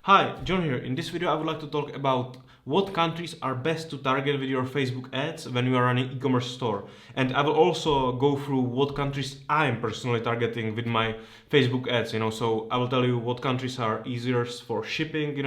Hi, John here. In this video I would like to talk about what countries are best to target with your Facebook ads when you are running e-commerce store. And I will also go through what countries I'm personally targeting with my Facebook ads, so I will tell you what countries are easier for shipping,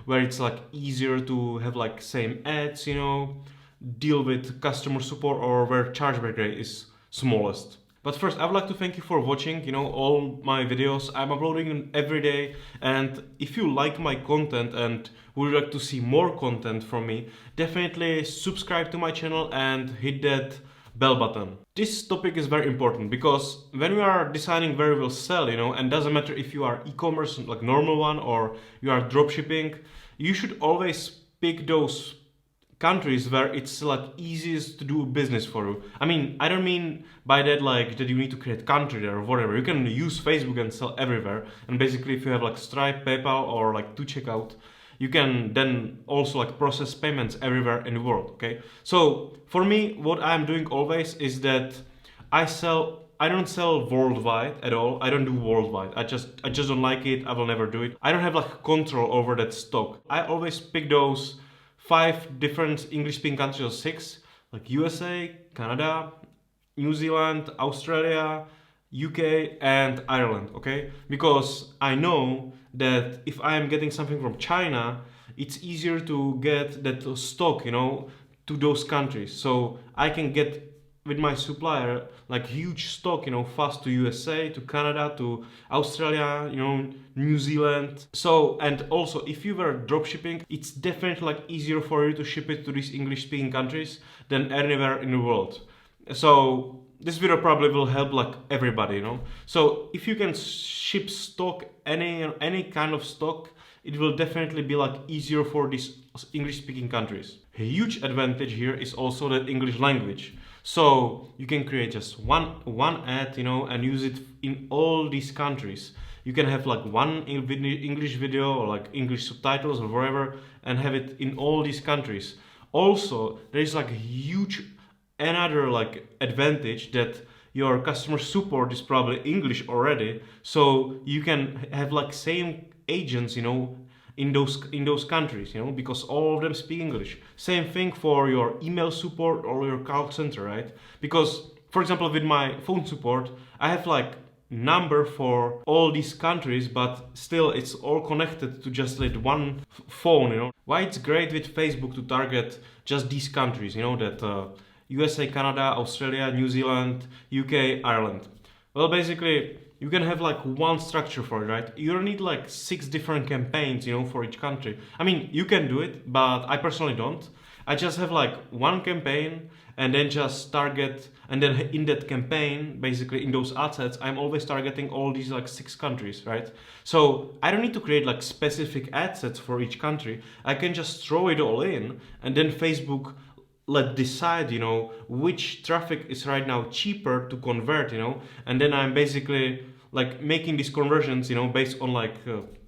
where it's like easier to have like same ads, deal with customer support, or where chargeback rate is smallest. But first, I would like to thank you for watching, all my videos. I'm uploading them every day, and if you like my content and would like to see more content from me, definitely subscribe to my channel and hit that bell button. This topic is very important because when we are deciding where we will sell, and doesn't matter if you are e-commerce, like normal one, or you are dropshipping, you should always pick those countries where it's like easiest to do business for you. I mean, I don't mean by that like that you need to create country there or whatever. You can use Facebook and sell everywhere. And basically, if you have like Stripe, PayPal, or like to checkout, you can then also like process payments everywhere in the world. Okay. So for me, what I'm doing always is that I don't sell worldwide at all. I don't do worldwide. I just don't like it. I will never do it. I don't have like control over that stock. I always pick those 5 different English-speaking countries, or 6, like USA, Canada, New Zealand, Australia, UK, and Ireland, okay? Because I know that if I am getting something from China, it's easier to get that stock, to those countries. So I can get with my supplier like huge stock, fast to USA, to Canada, to Australia, New Zealand. So, and also if you were dropshipping, it's definitely like easier for you to ship it to these English speaking countries than anywhere in the world. So this video probably will help like everybody, So if you can ship stock, any kind of stock, it will definitely be like easier for these English speaking countries. A huge advantage here is also the English language. So you can create just one ad, and use it in all these countries. You can have like one English video or like English subtitles or whatever, and have it in all these countries. Also, there is like a huge another like advantage that your customer support is probably English already, so you can have like same agents, in those countries, because all of them speak English. Same thing for your email support or your call center, right? Because for example, with my phone support, I have like number for all these countries, but still it's all connected to just like one phone. Why it's great with Facebook to target just these countries, that USA, Canada, Australia, New Zealand, UK, Ireland. Well, basically, you can have like one structure for it, right? You don't need like 6 different campaigns, for each country. I mean, you can do it, but I personally don't. I just have like one campaign and then just target, and then in that campaign, basically in those ad sets, I'm always targeting all these like 6 countries, right? So I don't need to create like specific ad sets for each country. I can just throw it all in, and then Facebook decide, which traffic is right now cheaper to convert, and then I'm basically like making these conversions, based on like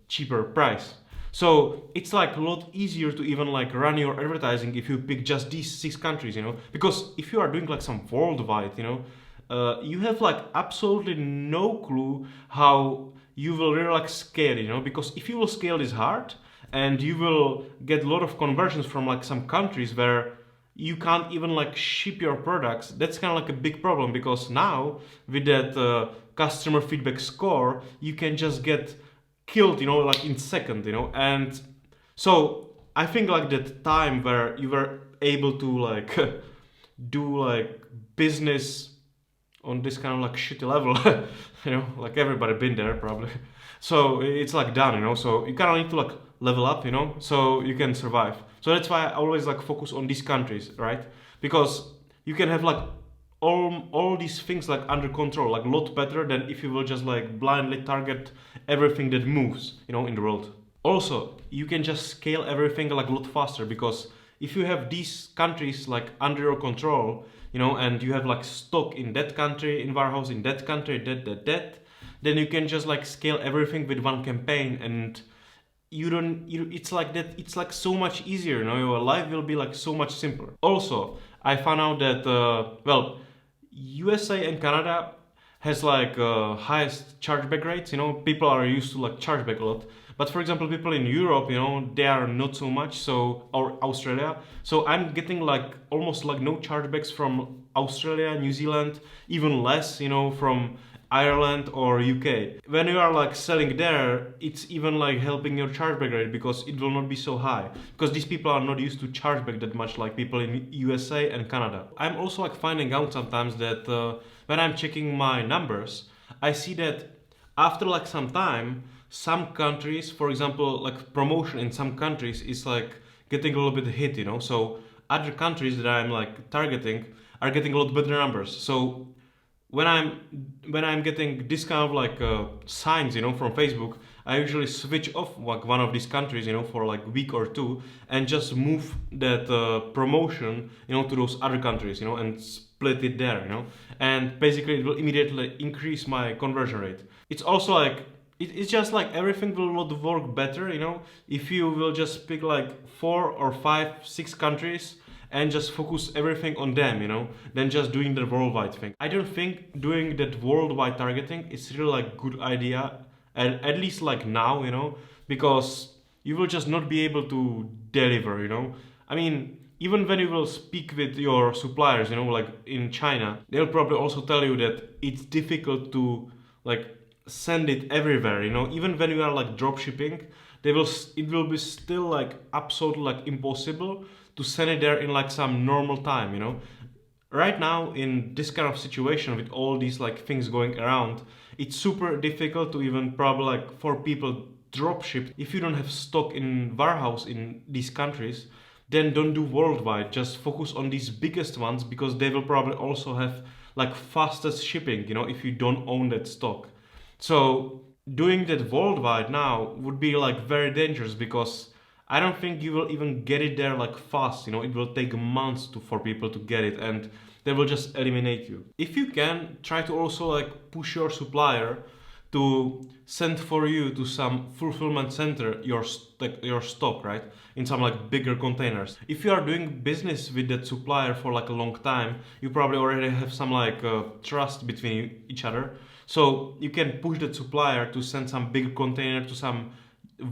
cheaper price. So it's like a lot easier to even like run your advertising if you pick just these 6 countries, because if you are doing like some worldwide, you have like absolutely no clue how you will really like scale, because if you will scale this hard and you will get a lot of conversions from like some countries where you can't even like ship your products, that's kind of like a big problem, because now with that customer feedback score, you can just get killed, like in second, and so I think like that time where you were able to like do like business on this kind of like shitty level, like everybody been there probably. So it's like done, so you kind of need to like level up, so you can survive. So that's why I always like focus on these countries, right? Because you can have like all these things like under control, like a lot better than if you will just like blindly target everything that moves, in the world. Also, you can just scale everything like a lot faster, because if you have these countries like under your control, and you have like stock in that country, in warehouse in that country, that, then you can just like scale everything with one campaign, and it's like that, it's like so much easier, your life will be like so much simpler. Also, I found out that USA and Canada has like highest chargeback rates. You know, people are used to like chargeback a lot. But for example, people in Europe, you know, they are not so much. So, or Australia. So I'm getting like almost like no chargebacks from Australia, New Zealand, even less, you know, from Ireland or UK. When you are like selling there, it's even like helping your chargeback rate because it will not be so high. Because these people are not used to chargeback that much like people in USA and Canada. I'm also like finding out sometimes that when I'm checking my numbers, I see that after like some time, some countries, for example, like promotion in some countries is like getting a little bit hit, you know. So other countries that I'm like targeting are getting a lot better numbers. So when I'm getting this kind of like signs, you know, from Facebook, I usually switch off like one of these countries, you know, for like a week or two, and just move that promotion, you know, to those other countries, you know, and split it there, you know, and basically it will immediately increase my conversion rate. It's also like it's just like everything will not work better, you know, if you will just pick like 4 or 5, 6 countries and just focus everything on them, you know, than just doing the worldwide thing. I don't think doing that worldwide targeting is really like good idea, at least like now, you know, because you will just not be able to deliver, you know. I mean, even when you will speak with your suppliers, you know, like in China, they'll probably also tell you that it's difficult to like send it everywhere, you know. Even when you are like drop shipping, it will be still like absolutely like impossible to send it there in like some normal time, you know. Right now in this kind of situation with all these like things going around, it's super difficult to even probably like for people drop ship. If you don't have stock in warehouse in these countries, then don't do worldwide, just focus on these biggest ones because they will probably also have like fastest shipping, you know, if you don't own that stock. So doing that worldwide now would be like very dangerous because I don't think you will even get it there like fast, you know. It will take months for people to get it, and they will just eliminate you. If you can, try to also like push your supplier to send for you to some fulfillment center your stock, right, in some like bigger containers. If you are doing business with that supplier for like a long time, you probably already have some like trust between each other, so you can push that supplier to send some big container to some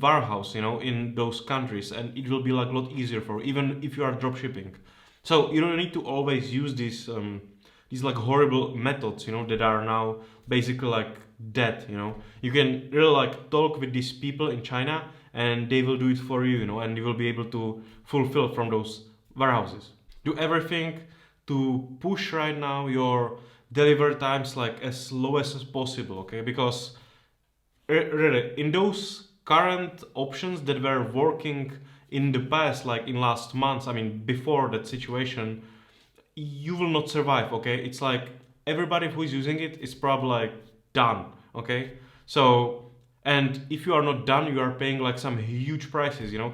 warehouse, you know, in those countries, and it will be like a lot easier for you, even if you are drop shipping. So you don't need to always use these like horrible methods, you know, that are now basically like dead, you know. You can really like talk with these people in China and they will do it for you, you know, and you will be able to fulfill from those warehouses. Do everything to push right now your delivery times like as low as possible, okay? Because really in those current options that were working in the past, like in last months, I mean before that situation, you will not survive, okay? It's like everybody who is using it is probably like done, okay? So, and if you are not done, you are paying like some huge prices, you know.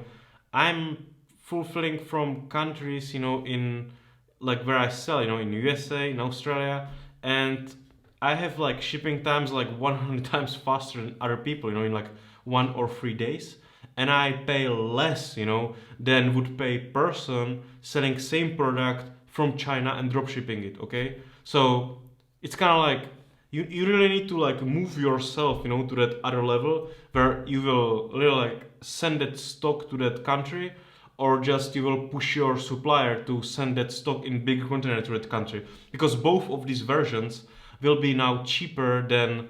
I'm fulfilling from countries, you know, in like where I sell, you know, in USA, in Australia, and I have like shipping times like 100 times faster than other people, you know, in like 1 or 3 days, and I pay less, you know, than would pay person selling same product from China and drop shipping it, okay? So it's kind of like you really need to like move yourself, you know, to that other level where you will really like send that stock to that country, or just you will push your supplier to send that stock in big container to that country, because both of these versions will be now cheaper than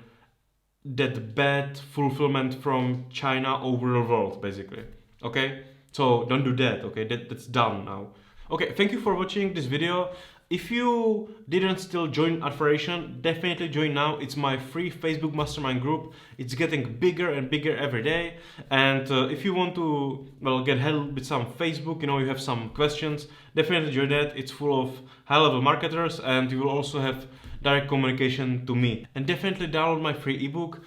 that bad fulfillment from China over the world, basically. Okay, so don't do that. Okay, that's done now. Okay, thank you for watching this video. If you didn't still join Adferation, definitely join now. It's my free Facebook mastermind group. It's getting bigger and bigger every day. And if you want to, well, get help with some Facebook, you know, you have some questions, definitely join that. It's full of high-level marketers, and you will also have direct communication to me. And definitely download my free ebook,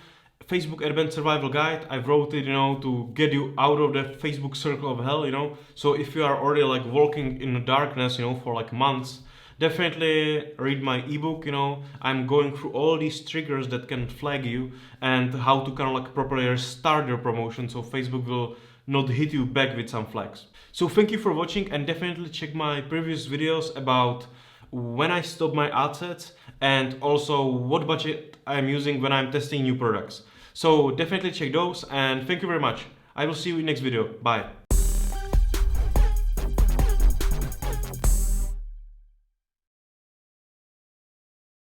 Facebook Advanced Survival Guide. I wrote it, you know, to get you out of that Facebook circle of hell, you know. So if you are already like walking in the darkness, you know, for like months, definitely read my ebook, you know. I'm going through all these triggers that can flag you and how to kind of like properly start your promotion so Facebook will not hit you back with some flags. So thank you for watching, and definitely check my previous videos about when I stop my ad sets, and also what budget I'm using when I'm testing new products. So definitely check those, and thank you very much. I will see you in next video. Bye.